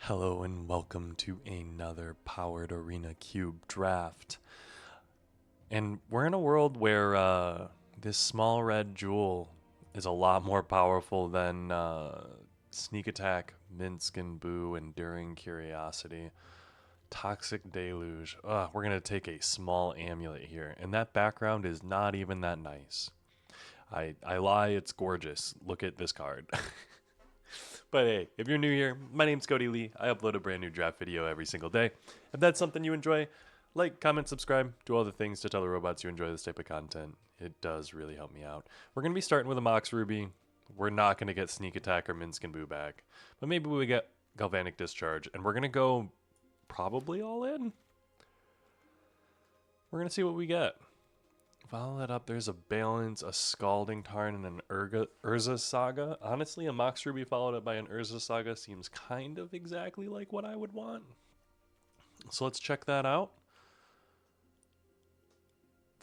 Hello and welcome to another Powered Arena Cube draft. And we're in a world where this small red jewel is a lot more powerful than Sneak Attack, Minsk and Boo, Enduring Curiosity, Toxic Deluge. We're going to take a small amulet here, and that background is not even that nice. I lie, it's gorgeous. Look at this card. But hey, if you're new here, my name's Cody Lee. I upload a brand new draft video every single day. If that's something you enjoy, like, comment, subscribe, do all the things to tell the robots you enjoy this type of content. It does really help me out. We're going to be starting with a Mox Ruby. We're not going to get Sneak Attack or Minsk and Boo back. But maybe we get Galvanic Discharge. And we're going to go probably all in. We're going to see what we get. Follow that up. There's a Balance, a Scalding Tarn, and an Urza Saga. Honestly, a Mox Ruby followed up by an Urza Saga seems kind of exactly like what I would want. So let's check that out.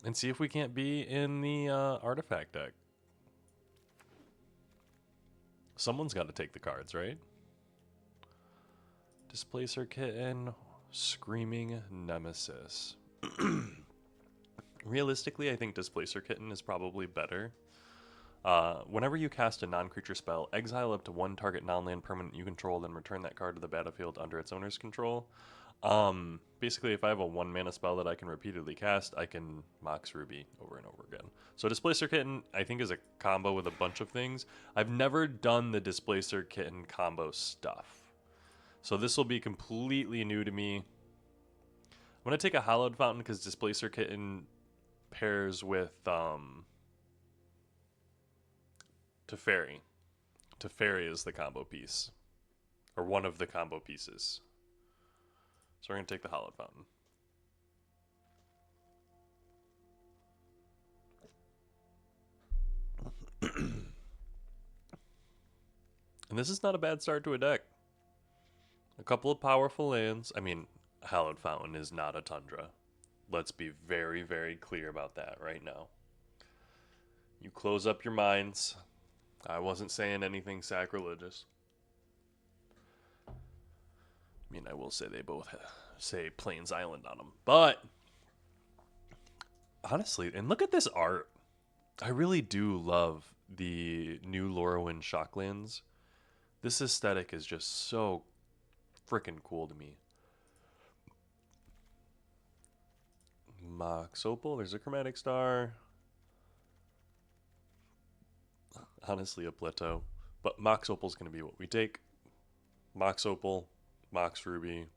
And see if we can't be in the artifact deck. Someone's got to take the cards, right? Displacer Kitten, Screaming Nemesis. Realistically, I think Displacer Kitten is probably better. Whenever you cast a non-creature spell, exile up to one target non-land permanent you control, then return that card to the battlefield under its owner's control. Basically, if I have a 1-mana spell that I can repeatedly cast, I can Mox Ruby over and over again. So Displacer Kitten, I think, is a combo with a bunch of things. I've never done the Displacer Kitten combo stuff. So this will be completely new to me. I'm going to take a Hallowed Fountain because Displacer Kitten pairs with Teferi. Teferi is the combo piece, or one of the combo pieces. So we're going to take the Hallowed Fountain. And this is not a bad start to a deck. A couple of powerful lands. I mean, Hallowed Fountain is not a Tundra. Let's be very, very clear about that right now. You close up your minds. I wasn't saying anything sacrilegious. I mean, I will say they both say Plains Island on them. But, honestly, and look at this art. I really do love the new Lorwyn Shocklands. This aesthetic is just so freaking cool to me. Mox Opal, there's a Chromatic Star. Honestly, a Plateau. But Mox Opal's going to be what we take. Mox Opal, Mox Ruby,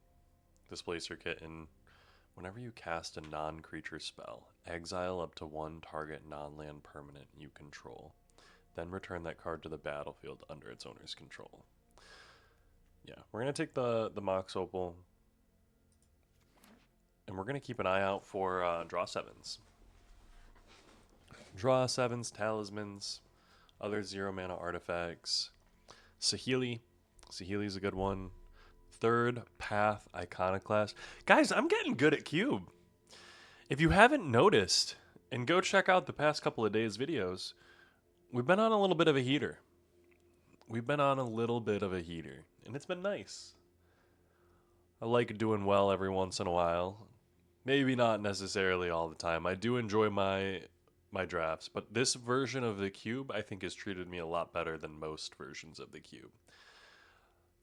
Displacer Kitten. Whenever you cast a non-creature spell, exile up to one target non-land permanent you control. Then return that card to the battlefield under its owner's control. Yeah, we're going to take the Mox Opal. And we're going to keep an eye out for draw 7s. Draw 7s, Talismans, other 0-mana artifacts. Saheeli. Saheeli's a good one. Third Path Iconoclast. Guys, I'm getting good at Cube. If you haven't noticed, and go check out the past couple of days' videos, we've been on a little bit of a heater. And it's been nice. I like doing well every once in a while. Maybe not necessarily all the time. I do enjoy my drafts, but this version of the Cube, I think, has treated me a lot better than most versions of the Cube.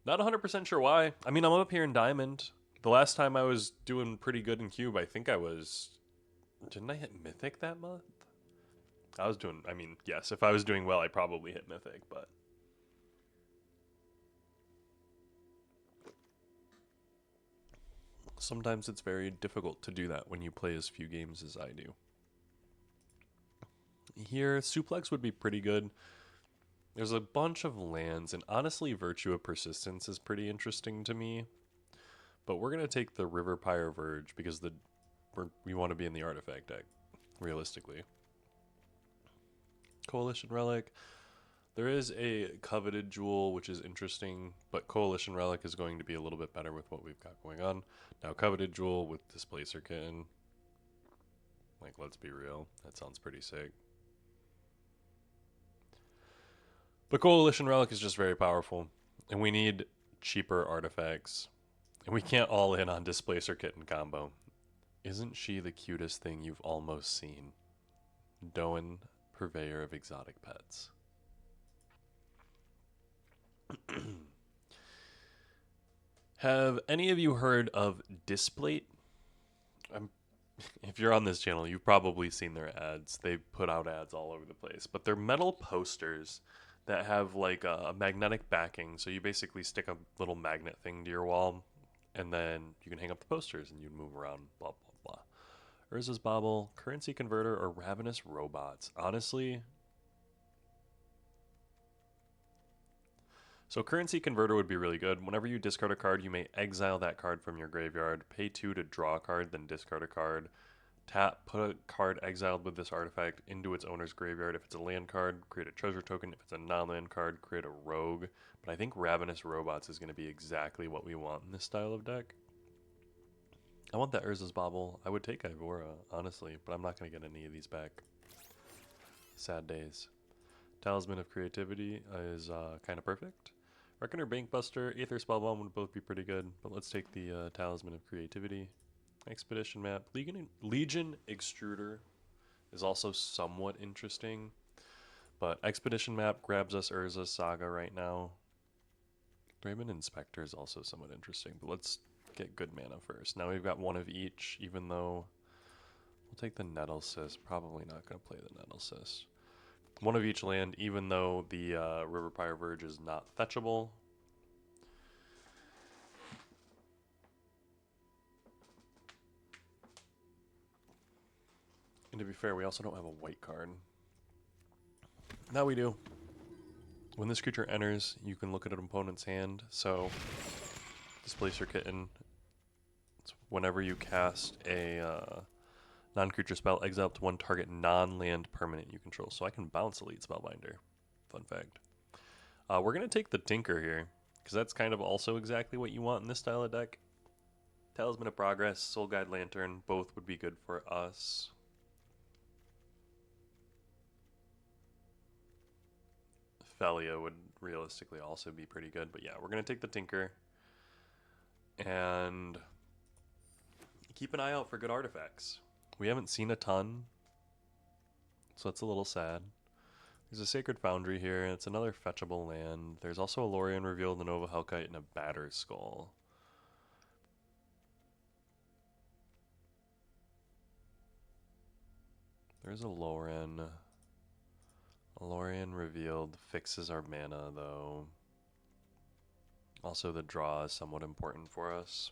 Not 100% sure why. I mean, I'm up here in Diamond. The last time I was doing pretty good in Cube, I think I was... Didn't I hit Mythic that month? I was doing... I mean, yes, if I was doing well, I probably hit Mythic, but... Sometimes it's very difficult to do that when you play as few games as I do. Here, Suplex would be pretty good. There's a bunch of lands, and honestly, Virtue of Persistence is pretty interesting to me. But we're going to take the River Pyre Verge because we want to be in the artifact deck, realistically. Coalition Relic. There is a Coveted Jewel, which is interesting, but Coalition Relic is going to be a little bit better with what we've got going on. Now, Coveted Jewel with Displacer Kitten. Like, let's be real. That sounds pretty sick. But Coalition Relic is just very powerful, and we need cheaper artifacts. And we can't all in on Displacer Kitten combo. Isn't she the cutest thing you've almost seen? Doan, purveyor of exotic pets. Have any of you heard of Displate? If you're on this channel, you've probably seen their ads. They put out ads all over the place. But they're metal posters that have like a magnetic backing. So you basically stick a little magnet thing to your wall, and then you can hang up the posters and you move around, blah, blah, blah. Urza's Bauble, Currency Converter, or Ravenous Robots. Honestly, so Currency Converter would be really good. Whenever you discard a card, you may exile that card from your graveyard, pay 2 to draw a card, then discard a card. Tap, put a card exiled with this artifact into its owner's graveyard. If it's a land card, create a treasure token. If it's a non-land card, create a rogue. But I think Ravenous Robots is going to be exactly what we want in this style of deck. I want that Urza's Bauble. I would take Ivora, honestly, but I'm not going to get any of these back. Sad days. Talisman of Creativity is kind of perfect. Reckoner, Bankbuster, Aether Spellbomb would both be pretty good, but let's take the Talisman of Creativity. Expedition Map. Legion Extruder is also somewhat interesting, but Expedition Map grabs us Urza Saga right now. Raven Inspector is also somewhat interesting, but let's get good mana first. Now we've got one of each, even though we'll take the Nettlecyst. Probably not going to play the Nettlecyst. One of each land, even though the River Pyre Verge is not fetchable. And to be fair, we also don't have a white card. Now we do. When this creature enters, you can look at an opponent's hand. So, Displacer Kitten. It's whenever you cast a non-creature spell, exile up to one target non-land permanent you control. So I can bounce Elite Spellbinder. Fun fact. We're going to take the Tinker here, because that's kind of also exactly what you want in this style of deck. Talisman of Progress, Soul Guide Lantern, both would be good for us. Thalia would realistically also be pretty good, but yeah, we're going to take the Tinker. And keep an eye out for good artifacts. We haven't seen a ton, so that's a little sad. There's a Sacred Foundry here, and it's another fetchable land. There's also a Lorien Revealed, a Nova Hellkite, and a Battered Skull. There's a Lorien. A Lorien Revealed fixes our mana, though. Also, the draw is somewhat important for us.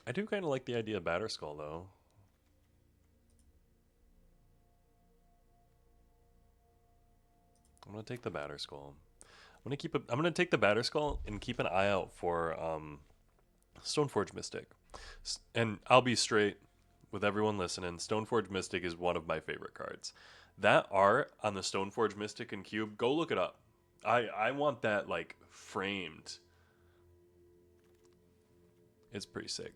I do kind of like the idea of Battered Skull, though. I'm gonna take the Battered Skull. I'm gonna take the Battered Skull and keep an eye out for Stoneforge Mystic. And I'll be straight with everyone listening. Stoneforge Mystic is one of my favorite cards. That art on the Stoneforge Mystic and Cube, go look it up. I want that like framed. It's pretty sick.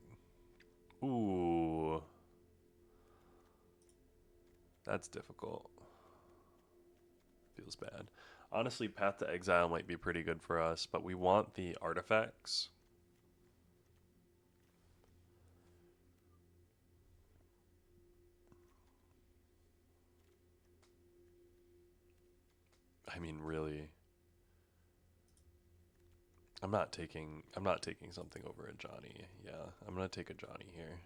Ooh. That's difficult. Feels bad. Honestly, Path to Exile might be pretty good for us, but we want the artifacts. I mean, really. I'm not taking something over a Johnny. Yeah, I'm gonna take a Johnny here.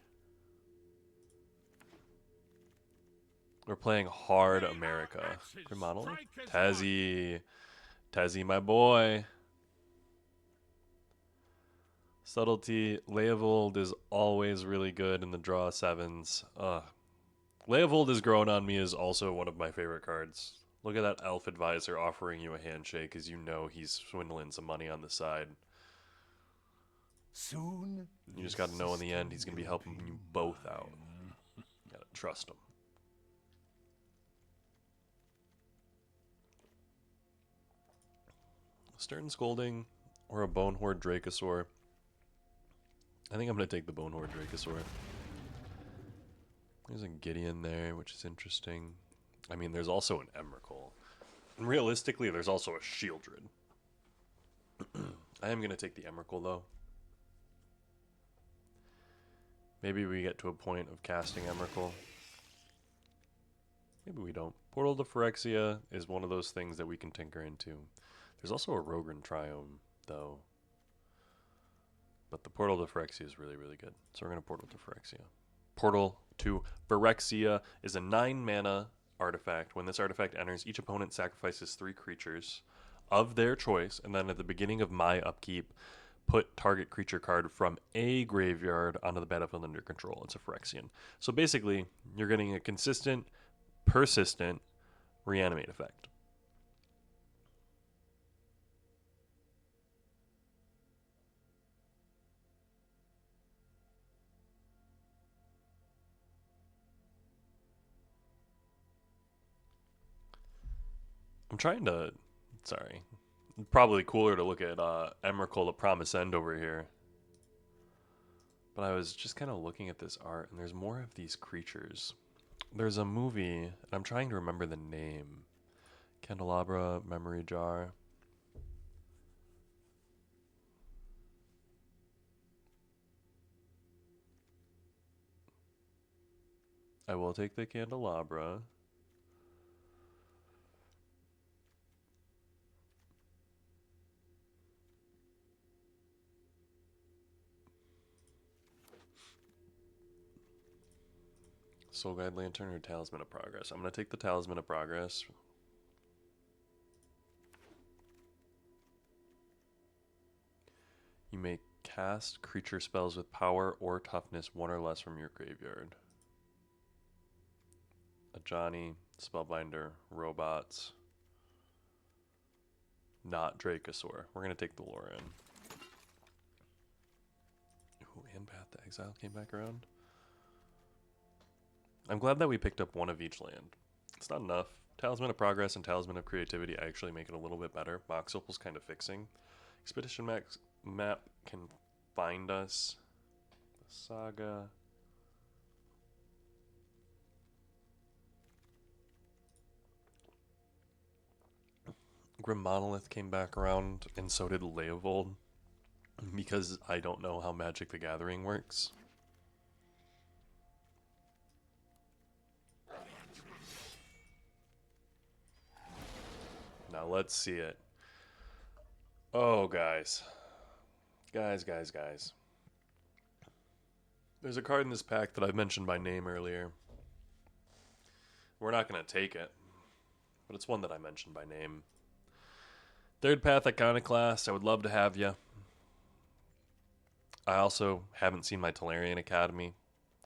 We're playing hard America. Remodel. Tazzy, my boy. Subtlety. Leovold is always really good in the draw sevens. Leovold has grown on me is also one of my favorite cards. Look at that Elf Advisor offering you a handshake as you know he's swindling some money on the side. Soon, you just gotta know in the end he's gonna be helping you both out. You gotta trust him. Stern Scolding or a Bonehorde Dracosaur. I think I'm gonna take the Bonehorde Dracosaur. There's a Gideon there, which is interesting. I mean, there's also an Emrakul. And realistically, there's also a Shieldred. I am going to take the Emrakul, though. Maybe we get to a point of casting Emrakul. Maybe we don't. Portal to Phyrexia is one of those things that we can tinker into. There's also a Rogran Triome, though. But the Portal to Phyrexia is really, really good. So we're going to Portal to Phyrexia. Portal to Phyrexia is a 9-mana artifact. When this artifact enters, each opponent sacrifices 3 creatures of their choice, and then at the beginning of my upkeep, put target creature card from a graveyard onto the battlefield under control. It's a Phyrexian. So basically, you're getting a consistent, persistent reanimate effect. I'm trying to... Sorry. Probably cooler to look at Emrakul the Promise End over here. But I was just kind of looking at this art, and there's more of these creatures. There's a movie, and I'm trying to remember the name. Candelabra, Memory Jar. I will take the Candelabra. Soul Guide Lantern or Talisman of Progress? I'm going to take the Talisman of Progress. You may cast creature spells with power or toughness 1 or less from your graveyard. Ajani, Spellbinder, Robots. Not Dracosaur. We're going to take the Loran. Ooh, and Path to Exile came back around. I'm glad that we picked up one of each land. It's not enough. Talisman of Progress and Talisman of Creativity actually make it a little bit better. Mox Opal's kind of fixing. Expedition map can find us. The Saga. Grim Monolith came back around, and so did Leovold. Because I don't know how Magic the Gathering works. Now let's see it. Oh, guys. Guys. There's a card in this pack that I've mentioned by name earlier. We're not going to take it, but it's one that I mentioned by name. Third Path Iconoclast, I would love to have you. I also haven't seen my Tolarian Academy.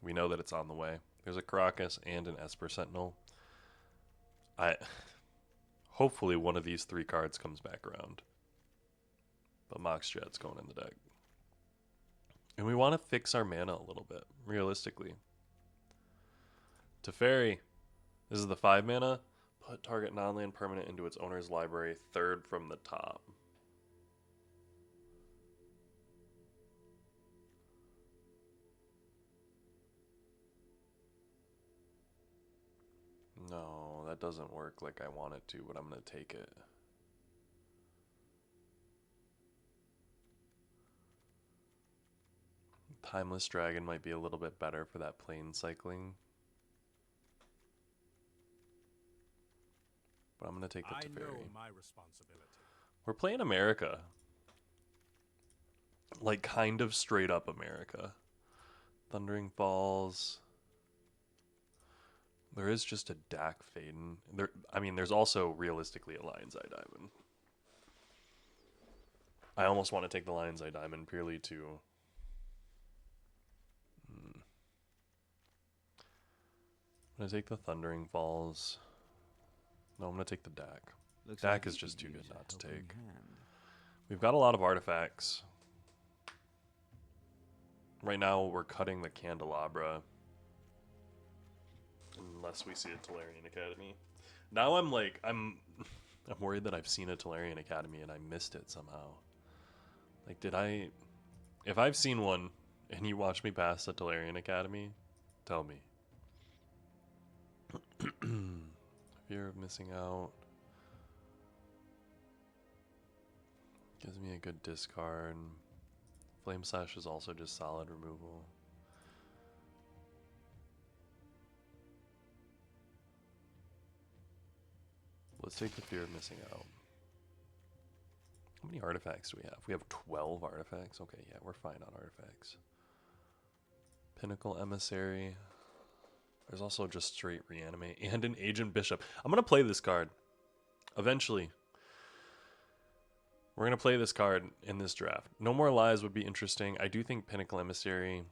We know that it's on the way. There's a Caracas and an Esper Sentinel. Hopefully one of these 3 cards comes back around. But Mox Jet's going in the deck. And we want to fix our mana a little bit, realistically. Teferi. This is the 5 mana. Put target non-land permanent into its owner's library, 3rd from the top. No, that doesn't work like I want it to, but I'm going to take it. Timeless Dragon might be a little bit better for that plane cycling. But I'm going to take the Teferi. I know my responsibility. We're playing America. Like, kind of straight up America. Thundering Falls. There is just a Dak Faden. There's also realistically a Lion's Eye Diamond. I almost want to take the Lion's Eye Diamond purely to... I'm going to take the Thundering Falls. No, I'm going to take the Dak. Dak is just too good not to take. We've got a lot of artifacts. Right now, we're cutting the Candelabra. Unless we see a Tolarian Academy. Now I'm worried that I've seen a Tolarian Academy and I missed it somehow. Like, if I've seen one and you watch me pass the Tolarian Academy, tell me. Fear of missing out. Gives me a good discard. Flame Slash is also just solid removal. Let's take the fear of missing out. How many artifacts do we have? We have 12 artifacts. Okay, yeah, we're fine on artifacts. Pinnacle Emissary. There's also just straight Reanimate and an Agent Bishop. I'm going to play this card. Eventually. We're going to play this card in this draft. No More Lies would be interesting. I do think Pinnacle Emissary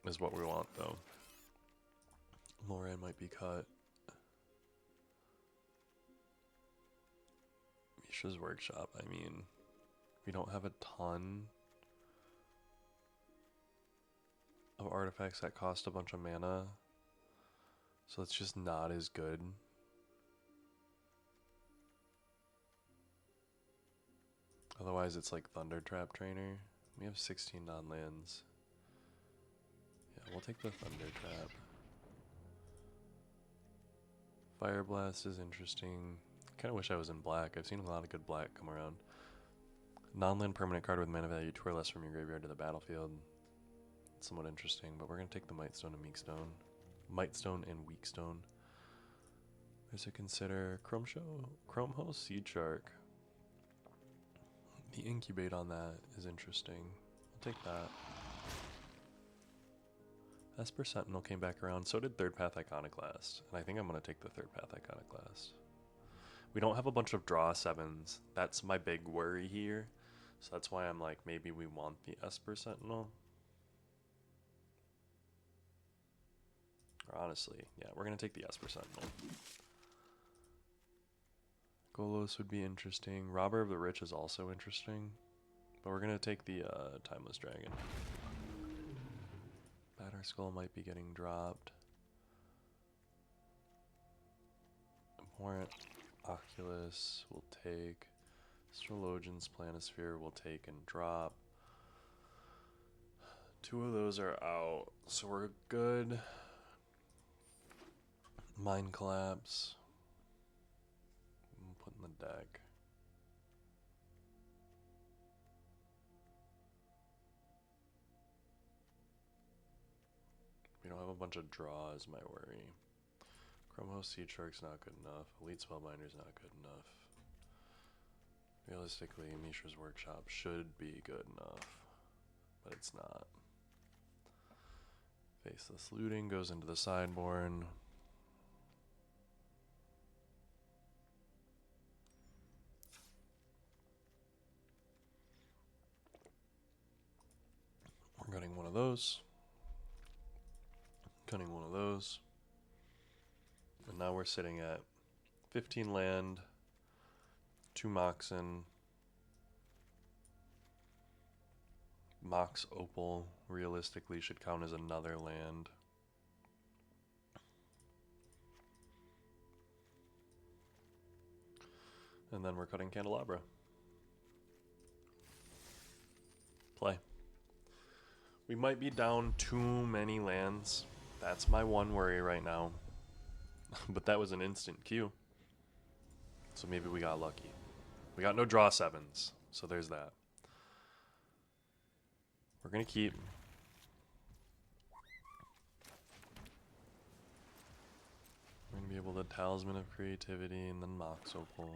is what we want, though. Loran might be cut. Mishra's Workshop. I mean, we don't have a ton of artifacts that cost a bunch of mana. So it's just not as good. Otherwise, it's like Thunder Trap Trainer. We have 16 non-lands. Yeah, we'll take the Thunder Trap. Fire Blast is interesting. Kind of wish I was in black. I've seen a lot of good black come around. Non-land permanent card with mana value 2 or less from your graveyard to the battlefield. It's somewhat interesting, but we're going to take the Mightstone and Meekstone. Mightstone and Weakstone. There's a consider Chrome Host Seed Shark. The Incubate on that is interesting. I'll take that. Esper Sentinel came back around. So did Third Path Iconoclast. And I think I'm going to take the Third Path Iconoclast. We don't have a bunch of draw 7s. That's my big worry here. So that's why I'm like, maybe we want the Esper Sentinel. Or honestly, yeah, we're going to take the Esper Sentinel. Golos would be interesting. Robber of the Rich is also interesting. But we're going to take the Timeless Dragon. Batter Skull might be getting dropped. Abhorrent Oculus will take. Astrologian's Planisphere will take and drop. 2 of those are out, so we're good. Mind Collapse. Put in the deck. We don't have a bunch of draws, my worry. Chrome Host Seed Shark's not good enough. Elite Spellbinder's not good enough. Realistically, Mishra's Workshop should be good enough, but it's not. Faceless Looting goes into the sideboard. We're cutting one of those. Cutting one of those. And now we're sitting at 15 land, 2 Moxen, Mox Opal realistically should count as another land. And then we're cutting Candelabra. Play. We might be down too many lands. That's my one worry right now. But that was an instant queue. So maybe we got lucky. We got no draw 7s. So there's that. We're going to keep. We're going to be able to Talisman of Creativity and then Mox Opal.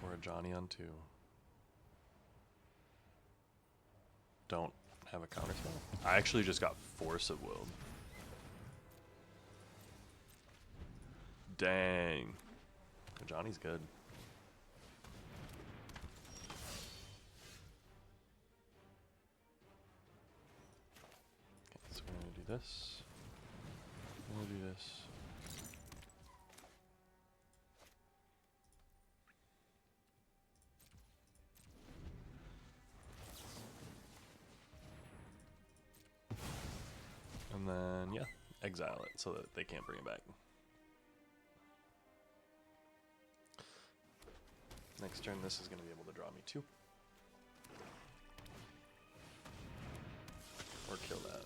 Or a Johnny on 2. Don't have a counterspell. I actually just got Force of Will. Dang. Johnny's good. Okay, so we're going to do this. We're going to do this. And then, yeah, exile it so that they can't bring it back. Next turn, this is going to be able to draw me 2. Or kill that.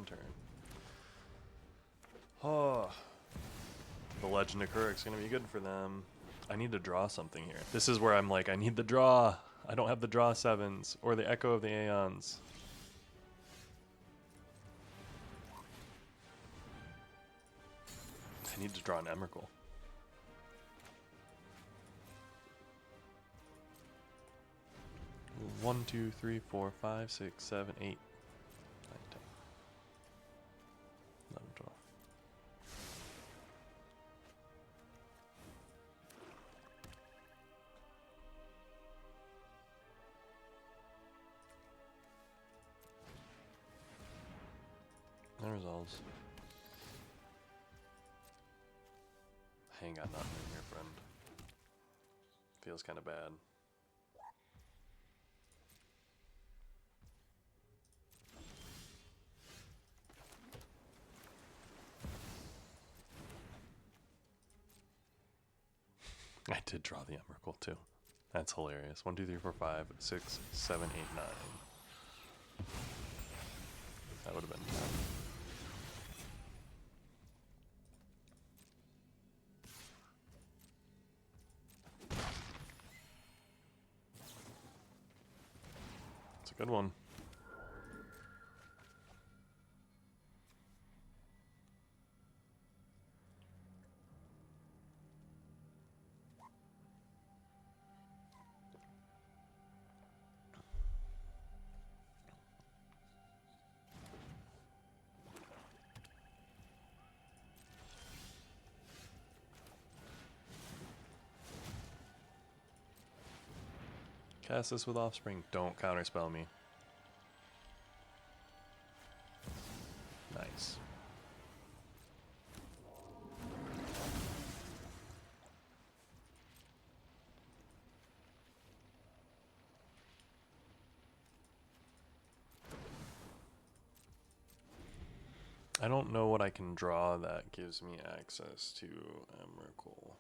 end turn. Oh, the Legend of Kuruk's gonna be good for them. I need to draw something here. This is where I'm like, I need the draw. I don't have the draw 7s or the Echo of the Aeons. I need to draw an Emrakul. One, two, three, four, 5, 6, 7, 8, 9, 10, 11, 12. That resolves. I ain't got nothing in here, friend. Feels kind of bad. I did draw the Emrakul too. That's hilarious. 1, 2, 3, 4, 5, 6, 7, 8, 9. That would have been 10. It's a good one. Cast this with Offspring. Don't counterspell me. Nice. I don't know what I can draw that gives me access to Emrakul.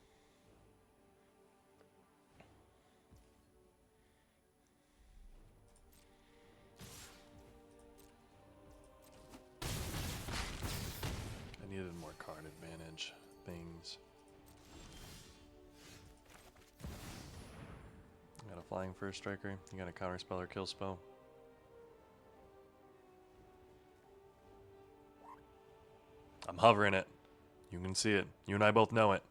I needed more card advantage things. I got a flying first striker. You got a counter spell or kill spell. I'm hovering it. You can see it. You and I both know it.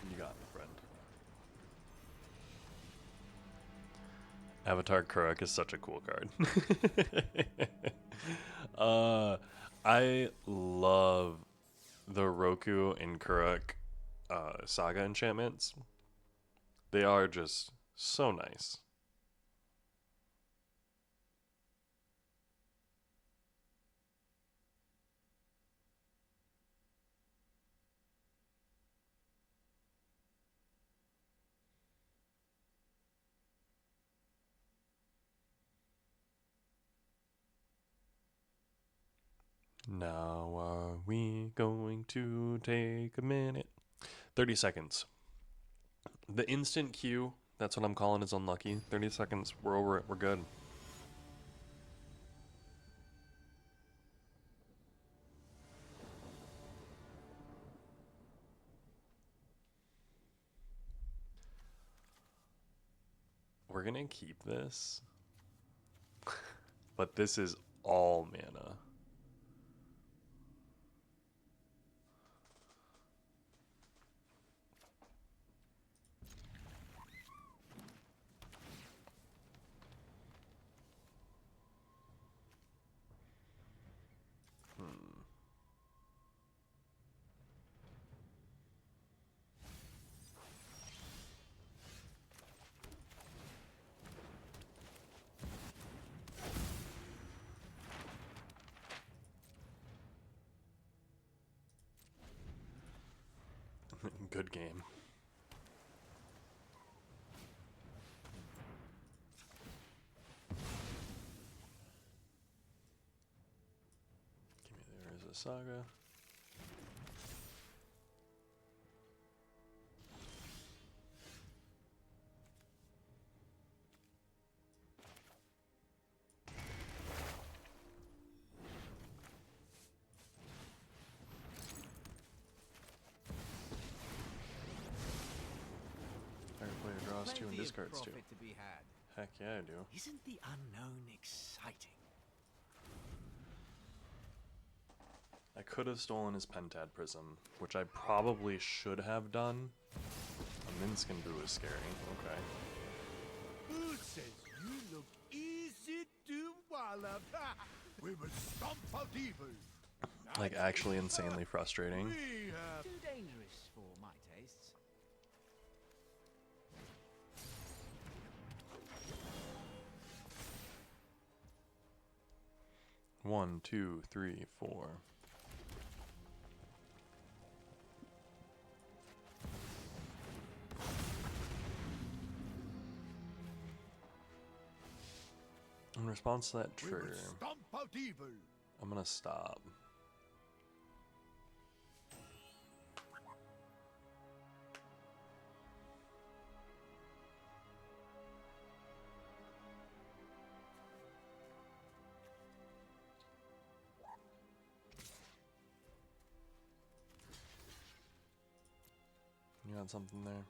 You got me, friend. Avatar Kuruk is such a cool card. I love the Roku and Kuruk saga enchantments. They are just so nice. Now are we going to take a minute? 30 seconds. The instant Q, that's what I'm calling, is unlucky. 30 seconds, we're over it, we're good. We're gonna keep this, but this is all mana. Good game. Saga. Player draws 2 and discards 2. To be had. Heck yeah, I do. Isn't the unknown exciting? I could have stolen his Pentad Prism, which I probably should have done. A Minsk and Brew is scary. Okay. Who says you look easy to wallop? We will stomp out evil. Like, actually insanely frustrating. We have Too dangerous for my tastes. One, two, three, four. In response to that we will trigger, stomp out evil. I'm gonna stop. You got something there?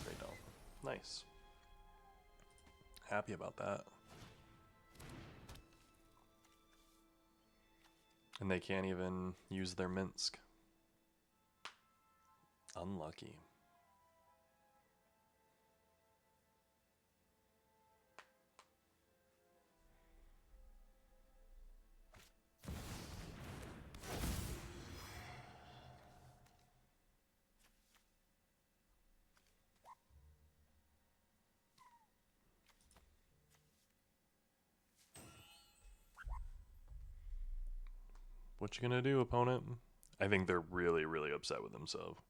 They don't. Nice. Happy about that. And they can't even use their Minsk. Unlucky. What you gonna do, opponent? I think they're really, really upset with themselves.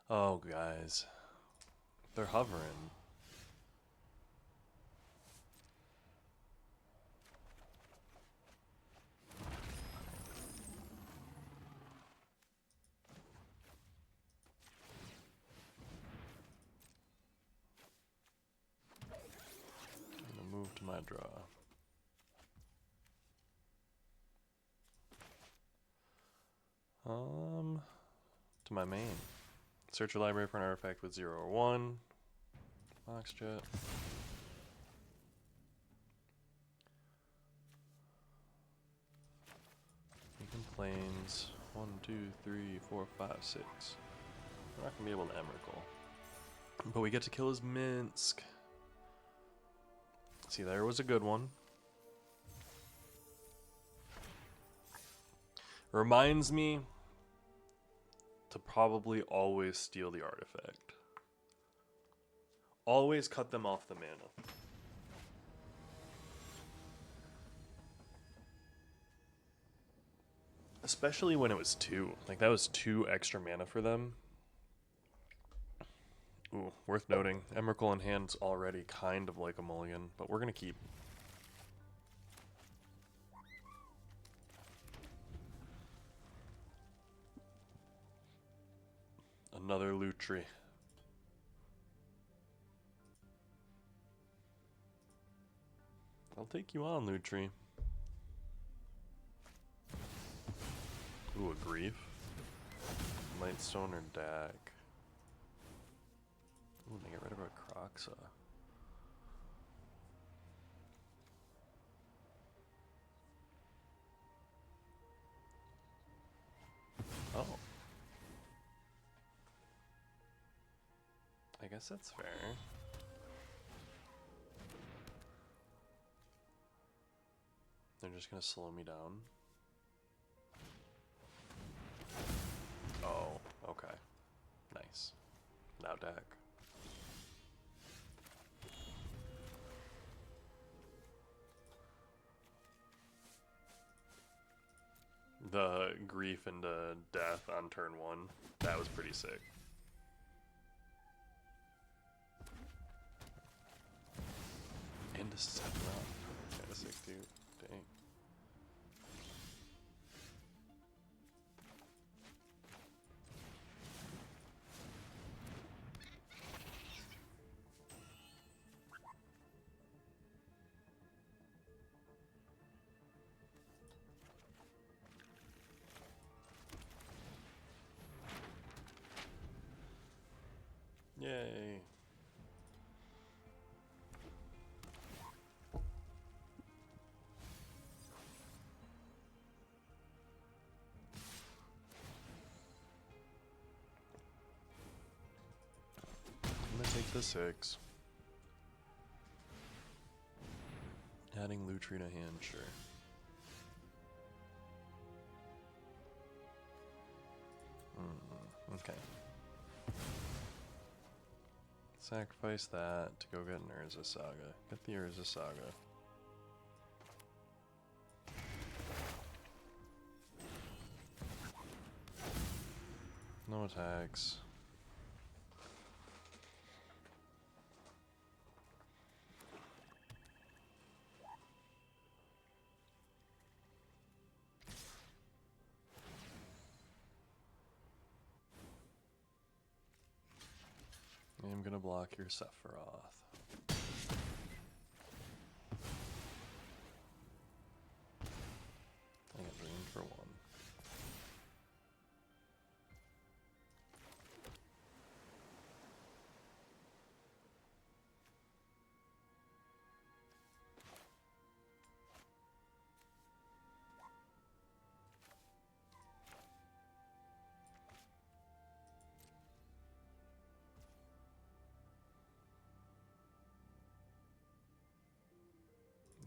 Oh, guys. They're hovering. I'm gonna move to my draw. To my main. Search your library for an artifact with 0 or 1. Box jet. Beacon Plains. 1, 2, 3, 4, 5, 6. We're not gonna be able to Emrakul. But we get to kill his Minsk. See, there was a good one. Reminds me to probably always steal the artifact. Always cut them off the mana. Especially when it was 2. Like, that was 2 extra mana for them. Ooh, worth noting. Emrakul in hand's already kind of like a mulligan, but we're going to keep. Another loot tree. I'll take you on, loot tree. Ooh, a grief. Lightstone or Dag. Ooh, they get rid of a Croxa. Oh. I guess that's fair. They're just gonna slow me down. Oh, okay. Nice. Now deck. The grief into death on turn 1, that was pretty sick. Sephiroth. Kinda sick too. Dang. Yay. I'm gonna take the 6. Adding Lutri to hand, sure. Okay. Sacrifice that to go get an Urza Saga. Get the Urza Saga. No attacks. I'm gonna block your Sephiroth. I get drained for 1.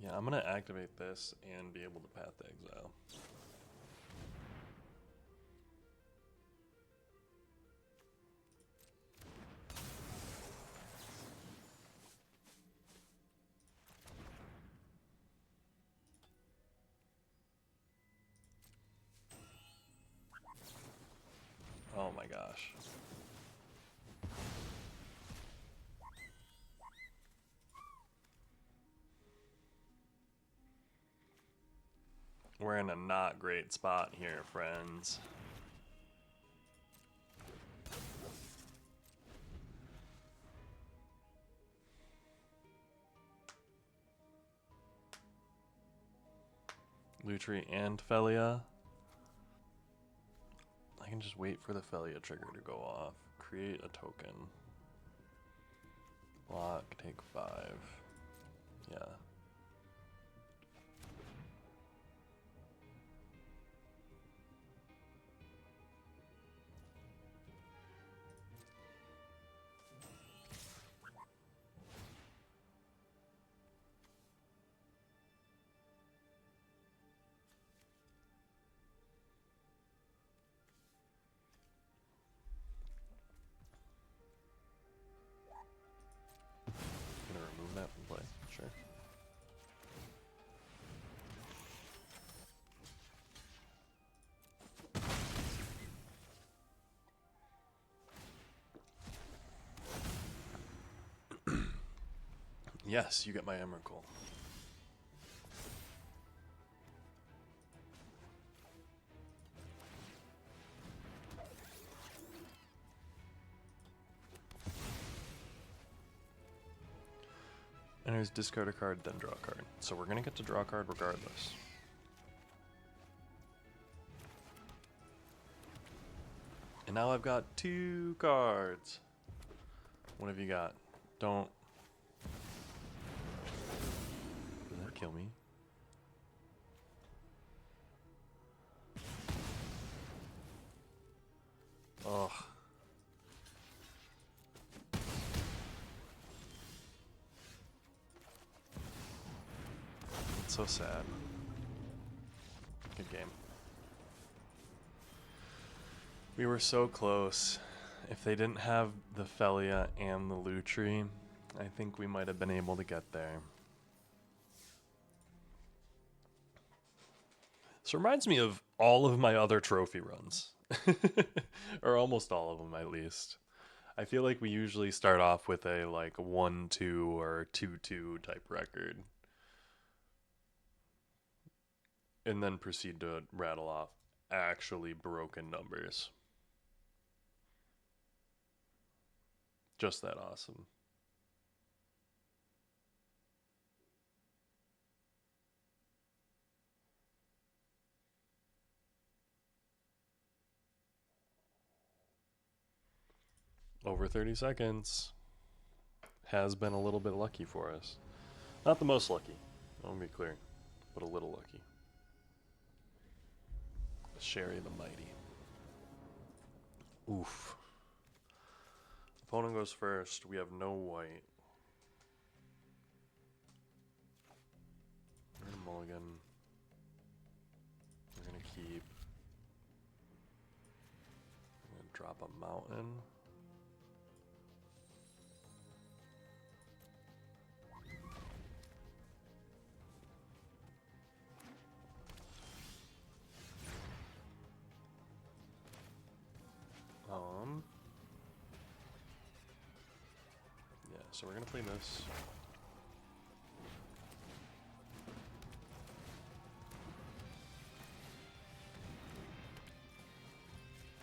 Yeah, I'm gonna activate this and be able to Path to Exile. Oh my gosh. We're in a not great spot here, friends. Lutri and Felia. I can just wait for the Felia trigger to go off. Create a token. Block, take 5. Yeah. Gonna remove that from play, sure. Yes, you get my Emrakul. And there's discard a card, then draw a card. So we're gonna get to draw a card regardless. And now I've got 2 cards. What have you got? Don't. Does that kill me? Ugh. It's so sad. Good game. We were so close. If they didn't have the Felia and the Lutri, I think we might have been able to get there. This reminds me of all of my other trophy runs. Or almost all of them, at least. I feel like we usually start off with a like 1-2 or 2-2 type record, and then proceed to rattle off actually broken numbers. Just that awesome. Over 30 seconds. Has been a little bit lucky for us. Not the most lucky, I'll be clear, but a little lucky. Sherry the Mighty. Oof. Opponent goes first. We have no white. We're gonna mulligan. We're gonna keep. We're gonna drop a mountain. Yeah, so we're gonna play this.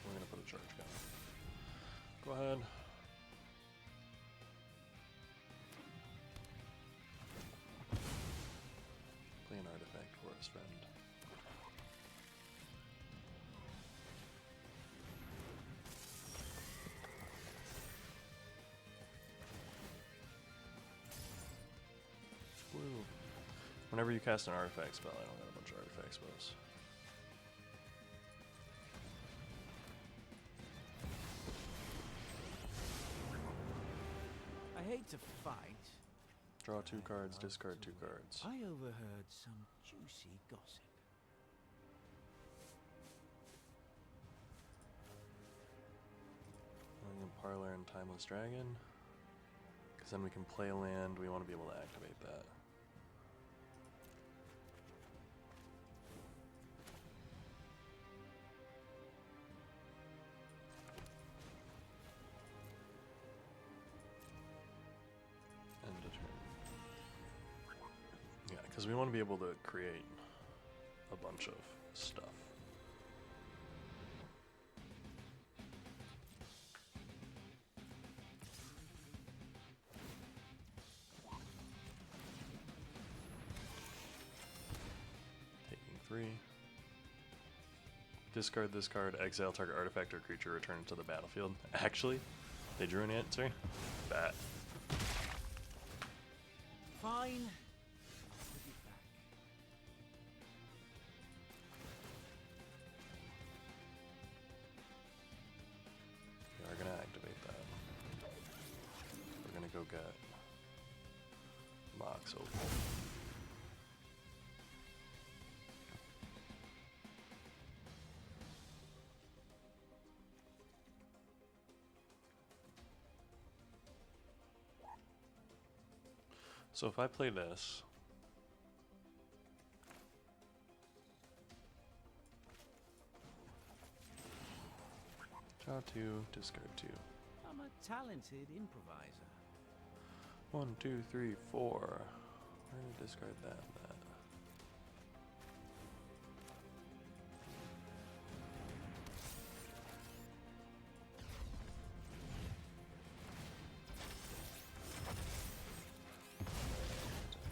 We're gonna put a charge down. Go ahead. Play an artifact for us, friend. Woo. Whenever you cast an artifact spell, I don't got a bunch of artifact spells. I hate to fight. Draw 2 cards, discard 2 cards. I overheard some juicy gossip. Parlor and Timeless Dragon. Because then we can play a land, we want to be able to activate that. End of turn. Yeah, because we want to be able to create a bunch of stuff. Taking 3. Discard this card, exile target artifact or creature, return it to the battlefield. Actually, they drew an answer. Bat. Fine. We are going to activate that. We're going to go get Mox Opal. So if I play this, draw 2, discard 2. I'm a talented improviser. 1, 2, 3, 4. We're gonna discard that and that.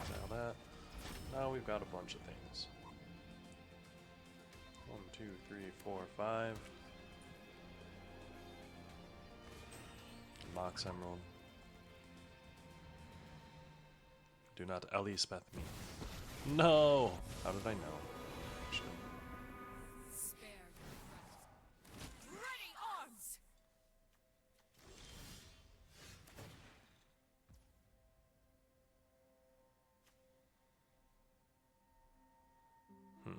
Exile that. Now we've got a bunch of things. 1, 2, 3, 4, 5. Mox Emerald. Do not Elspeth me. No! How did I know? Actually. Spare your breath. Ready arms! Hmm.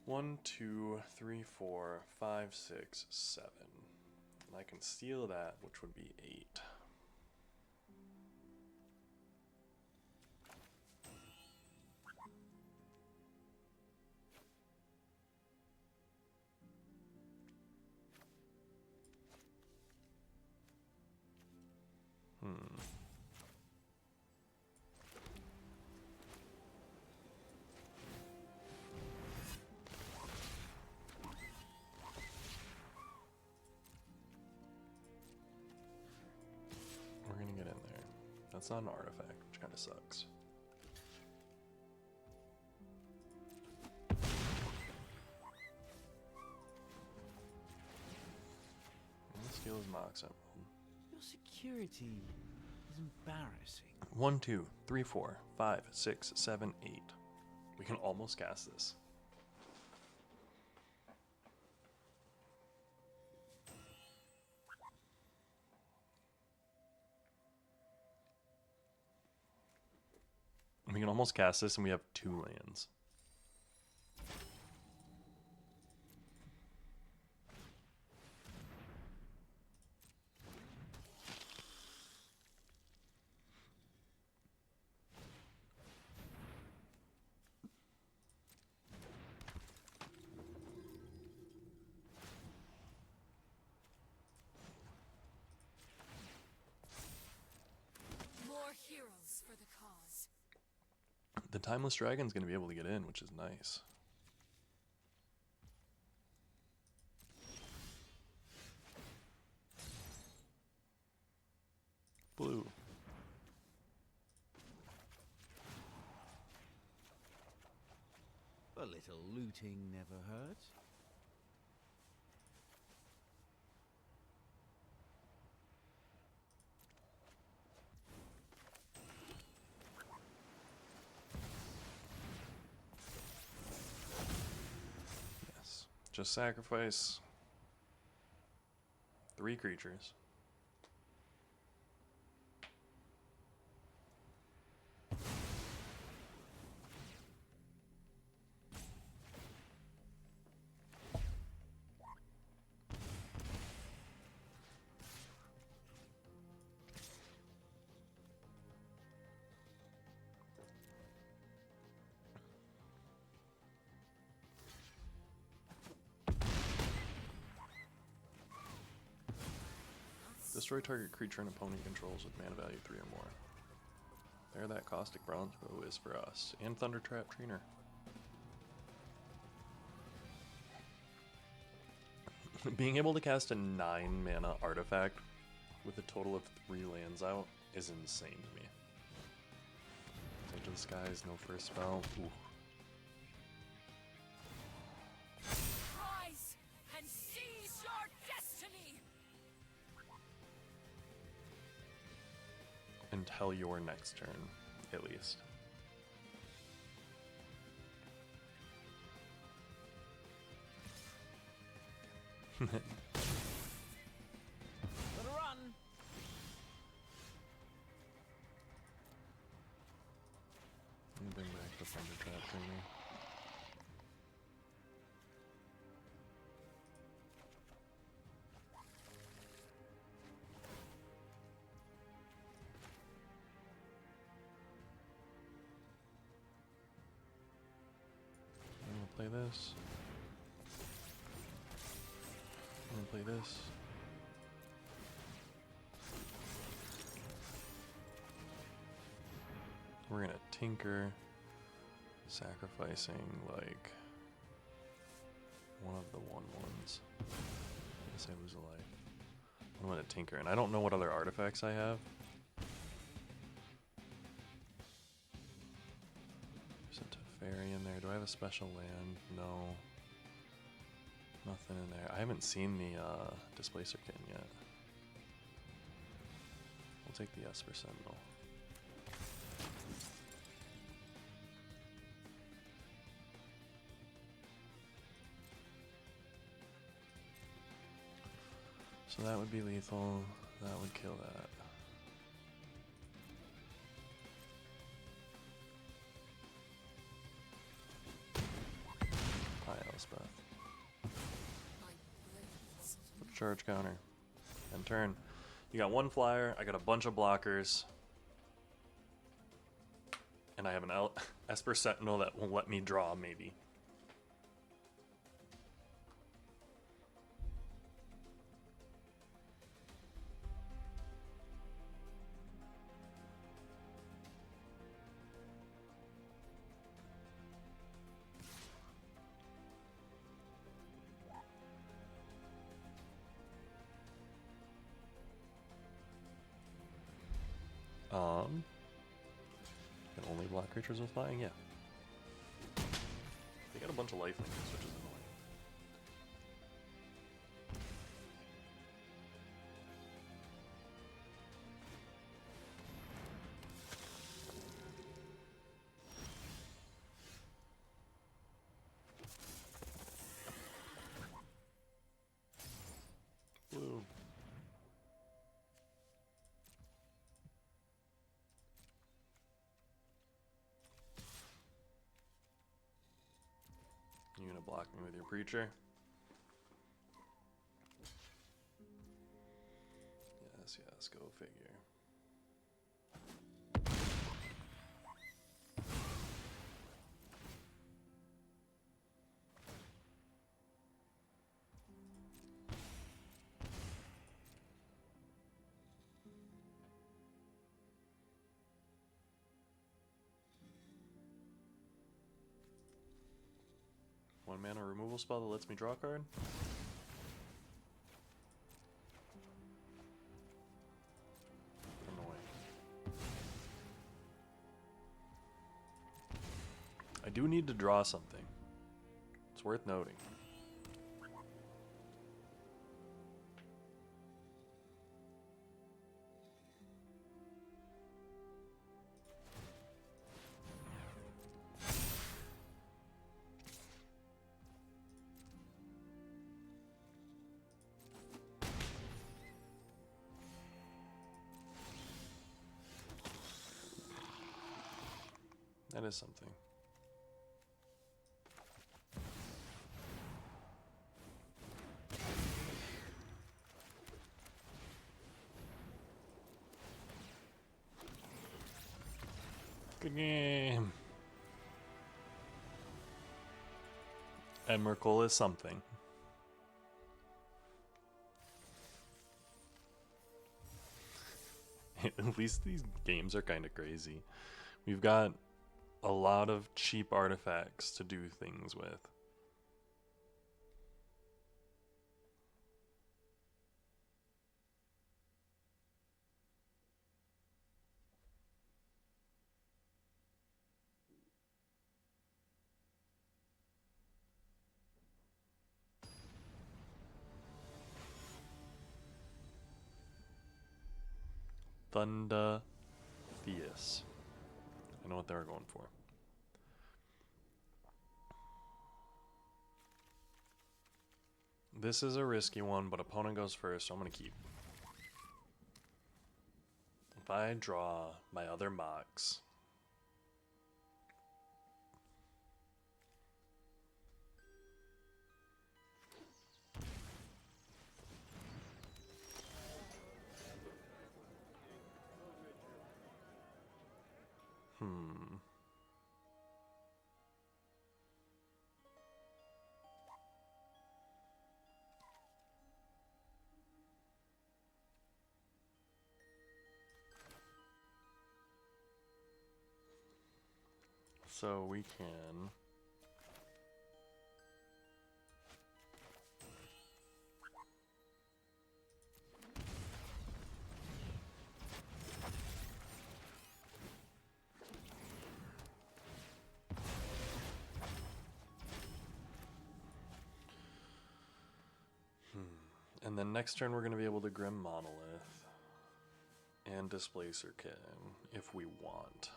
One, 2, 3, 4, 5, 6, 7. And I can steal that, which would be 8. That's not an artifact, which kind of sucks. Let's steal his Mox Emerald. Your security is embarrassing. 1, 2, 3, 4, 5, 6, 7, 8. We can almost cast this. We can almost cast this and we have 2 lands. More heroes for the cause. The Timeless Dragon's going to be able to get in, which is nice. Blue. A little looting never hurts. Yes. Just sacrifice 3 creatures. Destroy target creature an opponent controls with mana value 3 or more. There that Caustic Bronze Bow is for us. And Thunder Trap Trainer. Being able to cast a 9 mana artifact with a total of 3 lands out is insane to me. Edge of the Skies, no first spell. Ooh. Rise and seize your destiny. Until your next turn, at least. Gotta run. Let me bring back the Thunder Trap Trainer. I'm gonna play this. I'm gonna play this. We're gonna tinker, sacrificing like one of the 1/1s. I guess I lose a life. I'm gonna tinker, and I don't know what other artifacts I have. There's a Teferi in there. Do I have a special land? No. Nothing in there. I haven't seen the Displacer Kitten yet. We'll take the Esper Sentinel. So that would be lethal. That would kill that. Hi, Elspeth. My blades. Put a charge counter. End turn. You got 1 flyer. I got a bunch of blockers. And I have an Esper Sentinel that will let me draw, maybe. Can only block creatures with flying? Yeah. They got a bunch of lifelinks, which is annoying. Blue. You're gonna block me with your preacher? Yes, yes, go figure. One mana removal spell that lets me draw a card? Annoying. I do need to draw something. It's worth noting. That is something. Good game. Emrakul is something. At least these games are kind of crazy. We've got a lot of cheap artifacts to do things with. Thunder Theus. I know what they were going for. This is a risky one, but opponent goes first, so I'm going to keep. If I draw my other Mox, so we can and then next turn we're going to be able to Grim Monolith and Displacer Kitten if we want.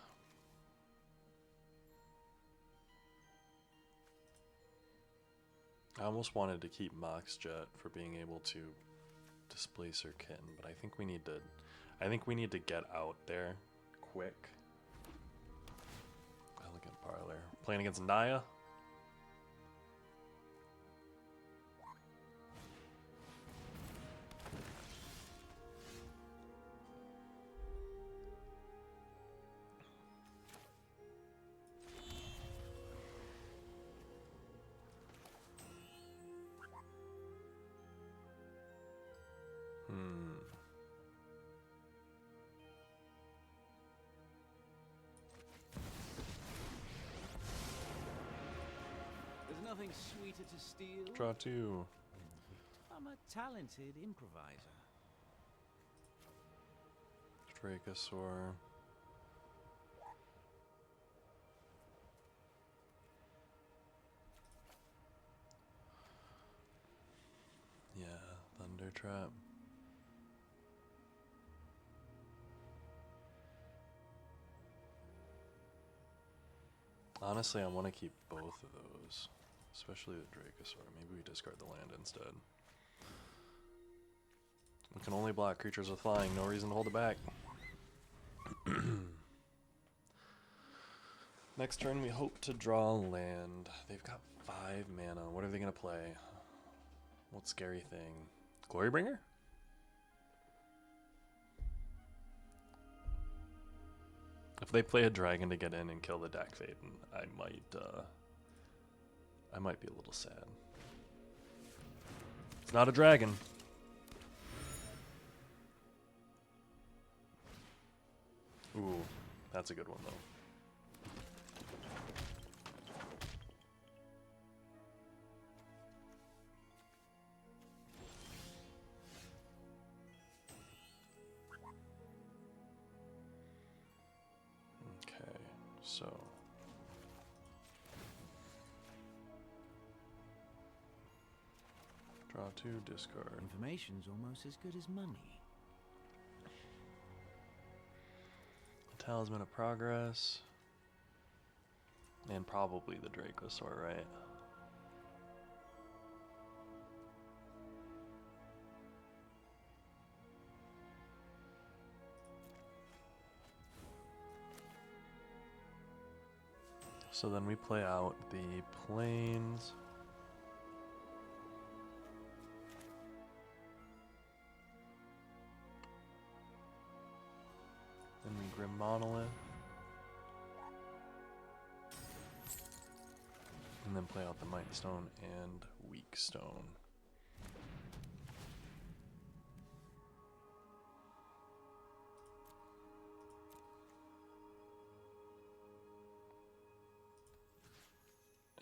I almost wanted to keep Mox Jet for being able to Displacer Kitten, but I think we need to get out there quick. Elegant Parlor. Playing against Naya. There's nothing sweeter to steal. Draw two. I'm a talented improviser. Dracosaur. trap. Honestly, I want to keep both of those, especially the Dracosaur. Maybe we discard the land instead. We can only block creatures with flying, no reason to hold it back. Next turn we hope to draw land. They've got 5 mana. What are they going to play? What scary thing? Glorybringer? If they play a dragon to get in and kill the Dak Faden, I might be a little sad. It's not a dragon. Ooh, that's a good one though. Okay, so draw 2, discard. Information's almost as good as money. Talisman of Progress. And probably the Dracosaur, right? So then we play out the plains. Then we Grim Monolith. And then play out the Might Stone and Weak Stone.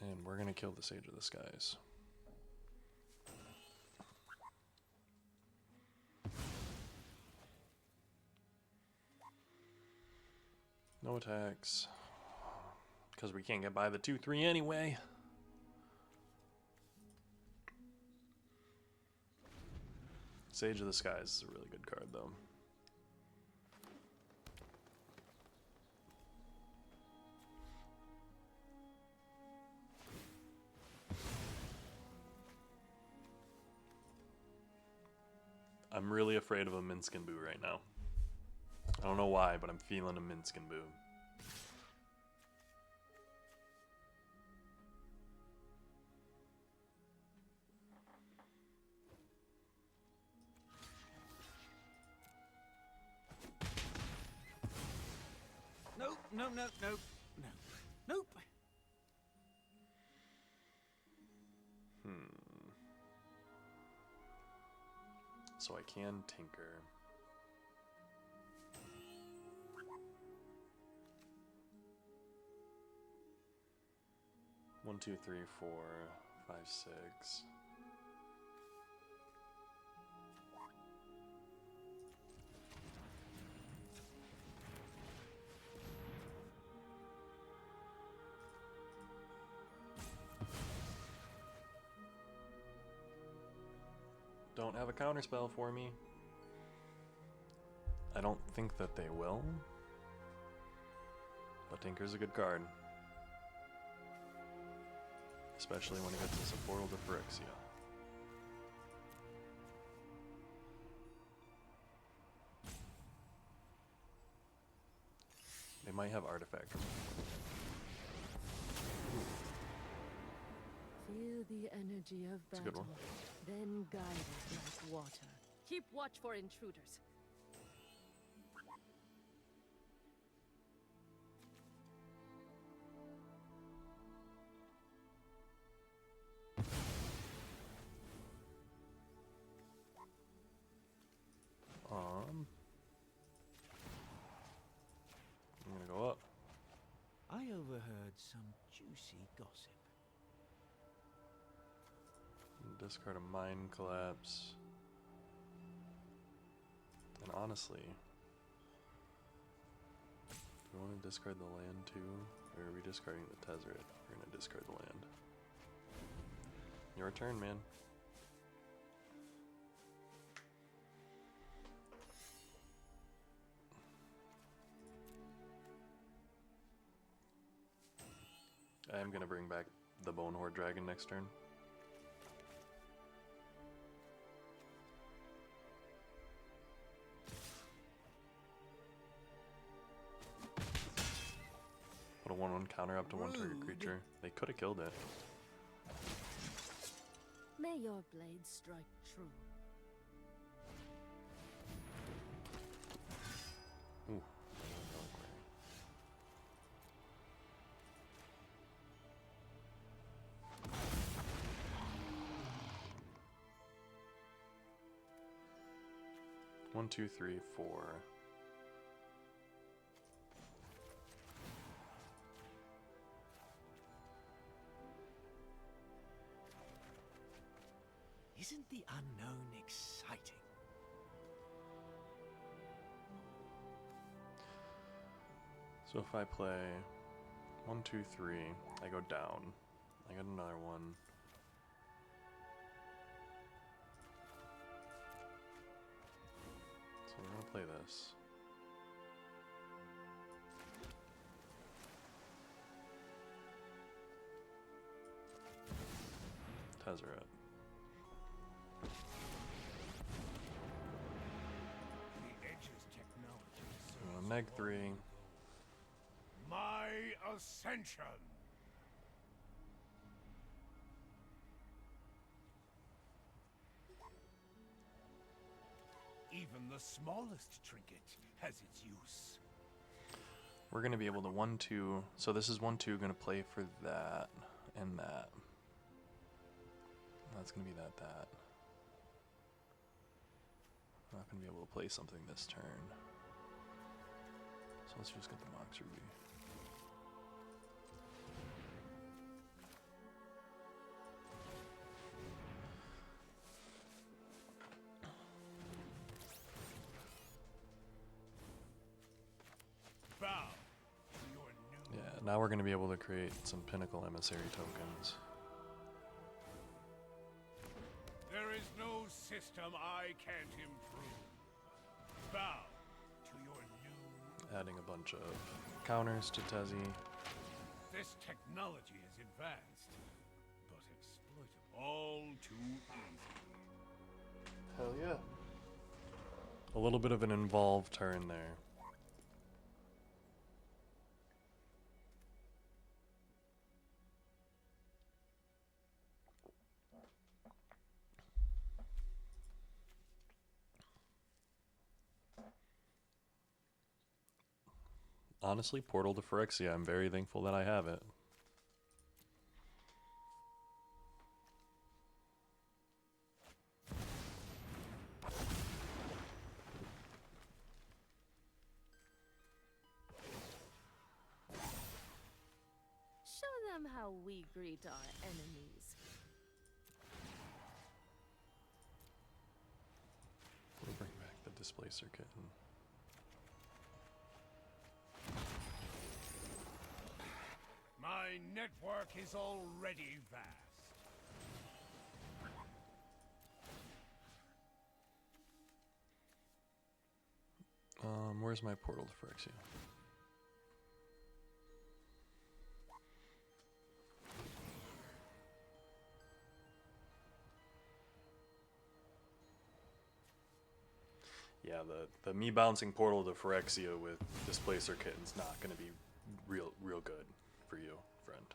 And we're gonna kill the Sage of the Skies. No attacks. Because we can't get by the 2-3 anyway. Sage of the Skies is a really good card though. I'm really afraid of a Minskin Boo right now. I don't know why, but I'm feeling a Minskin Boo. Nope, no, no, no, no, nope. So I can tinker. One, two, three, 4, 5, 6. Don't have a counterspell for me. I don't think that they will. But Tinker's a good card. Especially when it gets us a Portal to Phyrexia. They might have Artifact. Feel the energy of That's a good battle, one. then guide it like water. Keep watch for intruders. I'm gonna go up. I overheard some juicy gossip. Discard a Mind Collapse. And honestly, do we want to discard the land too? Or are we discarding the Tezzeret? We're gonna discard the land. Your turn, man. I am gonna bring back the Bone Horde Dragon next turn. Put a 1/1 counter up to one target Rude. creature. They could have killed it. May your blade strike true. Ooh. 1, 2, 3, 4. Isn't the unknown exciting? So if I play 1, 2, 3, I go down. I got another one. So we're gonna play this. Tezzeret. The Edge's technology. Neg 3. My ascension. Even the smallest trinket has its use. We're gonna be able to 1, 2. So this is 1, 2. Gonna play for that and that. That's gonna be that. I'm not gonna be able to play something this turn. So let's just get the Mox Ruby. Bow to your new. Yeah, now we're gonna be able to create some Pinnacle Emissary tokens. There is no system I can't improve. Bow to your new. Adding a bunch of counters to Tezzy. This technology is advanced, but exploitable. All too easy. Hell yeah. A little bit of an involved turn there. Honestly, Portal to Phyrexia, I'm very thankful that I have it. Show them how we greet our enemies. We'll bring back the Displacer Kitten. My network is already vast. Where's my Portal to Phyrexia? Yeah, the me bouncing Portal to Phyrexia with Displacer Kitten's not going to be real good for you, friend.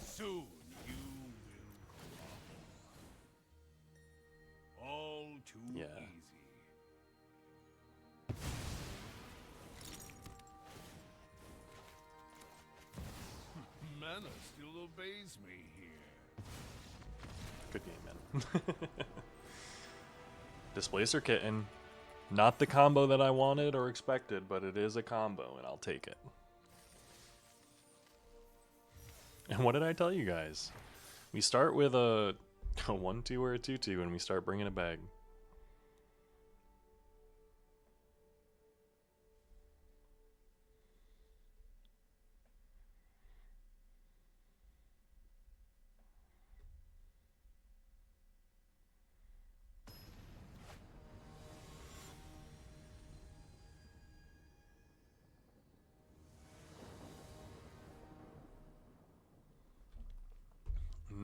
Soon you will. All too Yeah. easy. Mana still obeys me here. Good game, man. Displacer Kitten. Not the combo that I wanted or expected, but it is a combo, and I'll take it. And what did I tell you guys? We start with a 1-2 or a 2-2, and we start bringing it back.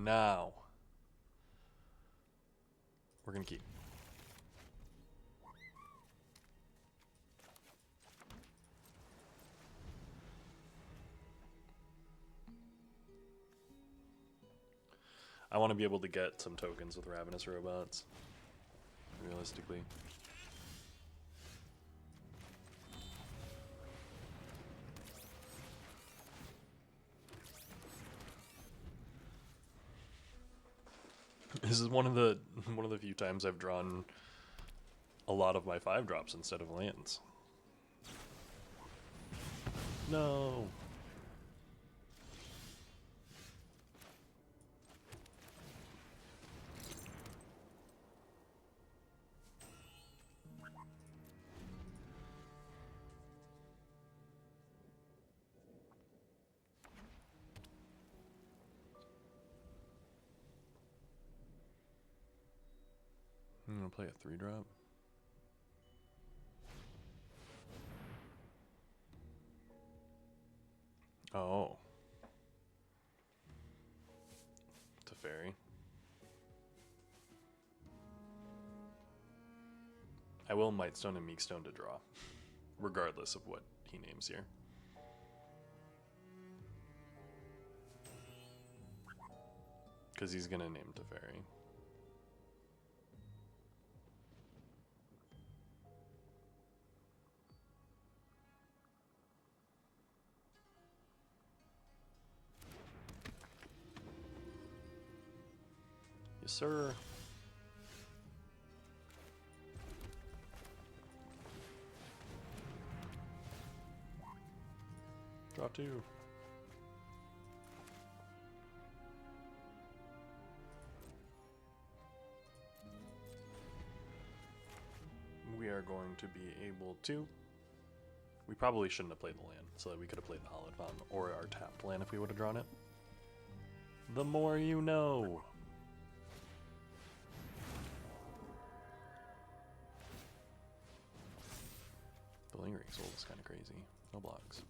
now we're gonna keep. I want to be able to get some tokens with Ravenous Robots, realistically. This is one of the few times I've drawn a lot of my 5-drops instead of lands. No. I'm gonna play a 3-drop. Oh. It's a fairy. I will Mightstone and Meekstone to draw, regardless of what he names here. Because he's gonna name Teferi. Yes, sir. Draw 2. We are going to be able to. We probably shouldn't have played the land, so that we could have played the Hollowed Fountain or our tapped land if we would have drawn it. The more you know. The Lingering Soul is kind of crazy. No blocks.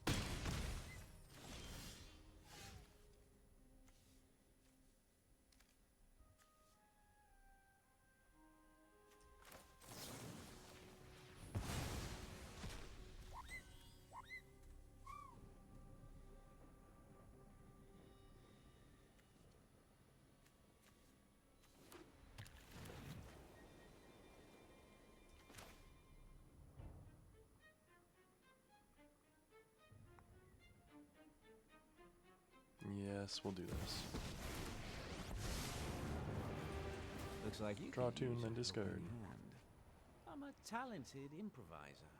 Yes, we'll do this. Looks like you Draw could 2 and use then a discard. helping hand. I'm a talented improviser.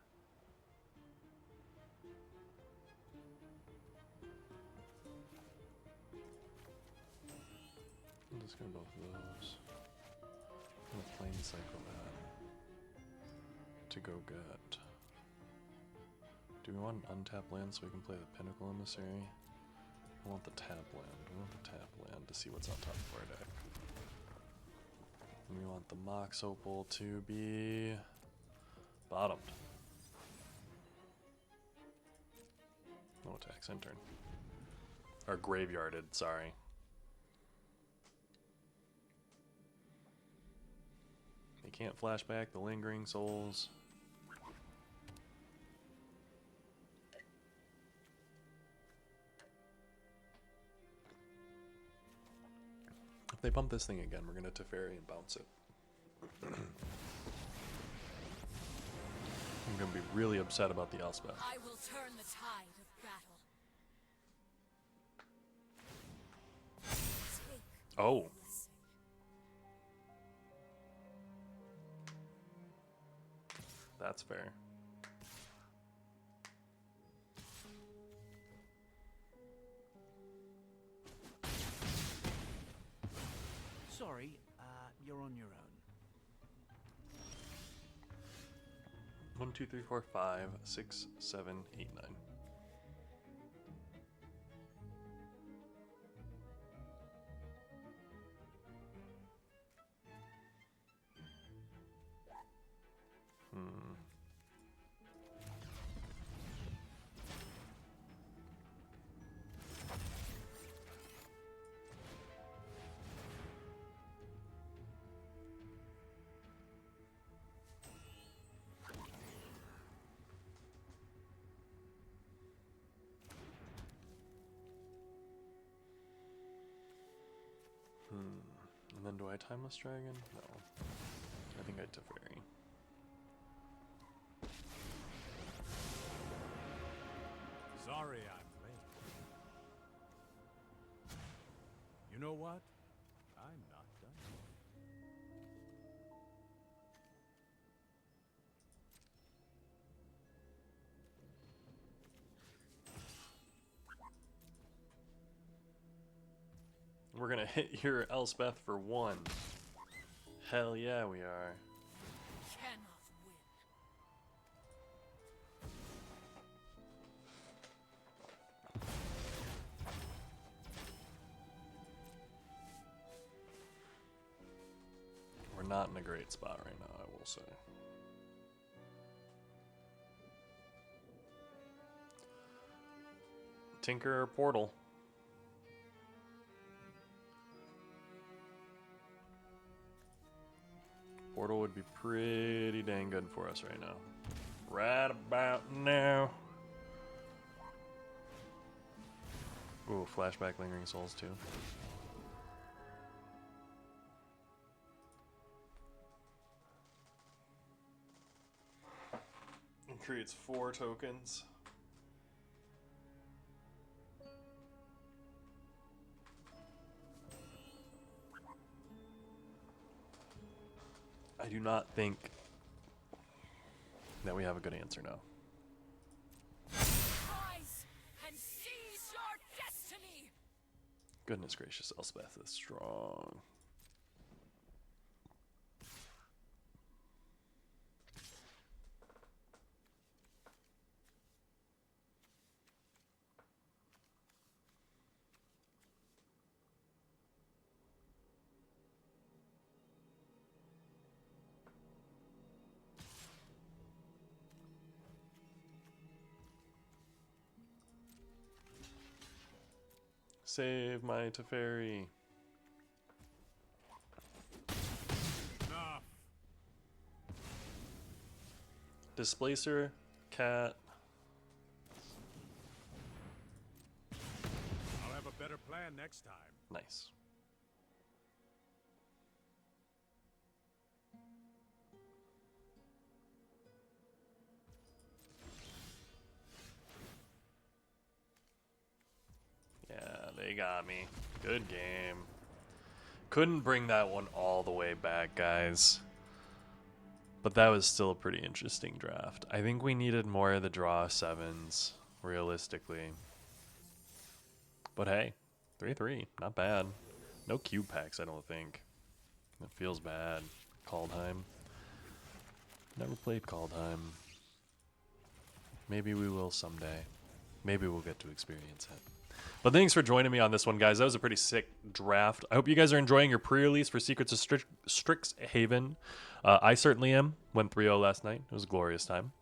I'll discard both of those. I'm gonna plain cycle that to go get. Do we want an untapped land so we can play the Pinnacle Emissary? I want the tap land. We want the tap land to see what's on top of our deck. And we want the Mox Opal to be bottomed. No attacks, end turn. Or graveyarded, sorry. They can't flash back the Lingering Souls. If they pump this thing again, we're gonna Teferi and bounce it. I'm gonna be really upset about the Elspeth. I will turn the tide of battle. Take Oh, blessing. that's fair. Sorry, you're on your own. 1, 2, 3, 4, 5, 6, 7, 8, 9. And then do I Timeless Dragon? No. I think I Teferi. Sorry I'm late. You know what? I'm not done. We're gonna hit your Elspeth for 1. Hell yeah, we are. Cannot win. We're not in a great spot right now, I will say. Tinker or Portal? Portal would be pretty dang good for us right now. Right about now. Ooh, flashback Lingering Souls too. It creates 4 tokens. I do not think that we have a good answer now. Rise and seize your destiny. Goodness gracious, Elspeth is strong. Save my Teferi. Enough. Displacer, cat. I'll have a better plan next time. Nice. Yeah, they got me. Good game. Couldn't bring that one all the way back, guys. But that was still a pretty interesting draft. I think we needed more of the draw 7s, realistically. But hey, 3-3, not bad. No cube packs, I don't think. That feels bad. Kaldheim. Never played Kaldheim. Maybe we will someday. Maybe we'll get to experience it. But thanks for joining me on this one, guys. That was a pretty sick draft. I hope you guys are enjoying your pre-release for Secrets of Strixhaven. I certainly am. Went 3-0 last night. It was a glorious time.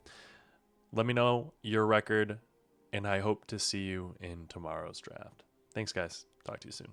Let me know your record, and I hope to see you in tomorrow's draft. Thanks, guys. Talk to you soon.